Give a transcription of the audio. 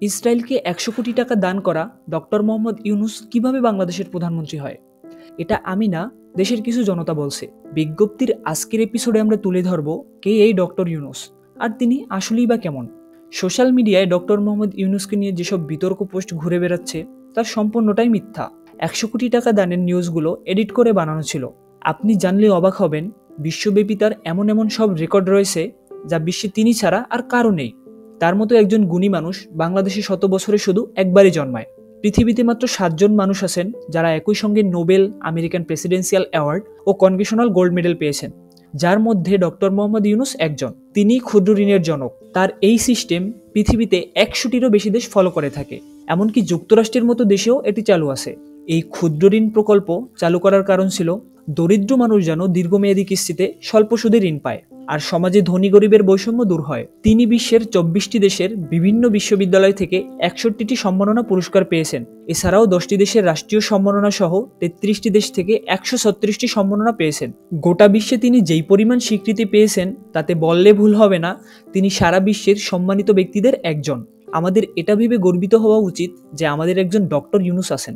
ইসরায়েলকে ১০০ কোটি টাকা দান করা ডক্টর মোহাম্মদ ইউনূস কিভাবে বাংলাদেশের প্রধানমন্ত্রী হয়? এটা আমি না, দেশের কিছু জনতা বলছে। বিজ্ঞপ্তির আজকের এপিসোডে আমরা তুলে ধরব কে এই ডক্টর ইউনূস, আর তিনি আসলেই বা কেমন। সোশ্যাল মিডিয়ায় ডক্টর মোহাম্মদ ইউনূসকে নিয়ে যেসব বিতর্ক পোস্ট ঘুরে বেড়াচ্ছে তার সম্পূর্ণটাই মিথ্যা। ১০০ কোটি টাকা দানের নিউজগুলো এডিট করে বানানো ছিল। আপনি জানলে অবাক হবেন, বিশ্বব্যাপী তার এমন এমন সব রেকর্ড রয়েছে যা বিশ্বে তিনি ছাড়া আর কারো নেই। তার মতো একজন গুণী মানুষ বাংলাদেশে শত বছরে শুধু একবারই জন্মায়। পৃথিবীতে মাত্র ৭ জন মানুষ আছেন যারা একই সঙ্গে নোবেল, আমেরিকান প্রেসিডেন্সিয়াল অ্যাওয়ার্ড ও কনগ্রেশনাল গোল্ড মেডেল পেয়েছেন, যার মধ্যে ডক্টর মোহাম্মদ ইউনূস একজন। তিনি ক্ষুদ্র ঋণের জনক। তার এই সিস্টেম পৃথিবীতে ১০০টিরও বেশি দেশ ফলো করে থাকে, এমনকি যুক্তরাষ্ট্রের মতো দেশেও এটি চালু আছে। এই ক্ষুদ্র ঋণ প্রকল্প চালু করার কারণ ছিল দরিদ্র মানুষ যেন দীর্ঘমেয়াদী কিস্তিতে স্বল্প সুদে ঋণ পায় আর সমাজে ধনী গরিবের বৈষম্য দূর হয়। তিনি বিশ্বের ২৪টি দেশের বিভিন্ন বিশ্ববিদ্যালয় থেকে ৬১টি সম্মাননা পুরস্কার পেয়েছেন। এছাড়াও ১০টি দেশের রাষ্ট্রীয় সম্মাননা সহ ৩৩টি দেশ থেকে ১৩৬টি সম্মাননা পেয়েছেন। গোটা বিশ্বে তিনি যেই পরিমাণ স্বীকৃতি পেয়েছেন তাতে বললে ভুল হবে না, তিনি সারা বিশ্বের সম্মানিত ব্যক্তিদের একজন। আমাদের এটা ভেবে গর্বিত হওয়া উচিত যে আমাদের একজন ডক্টর ইউনূস আছেন।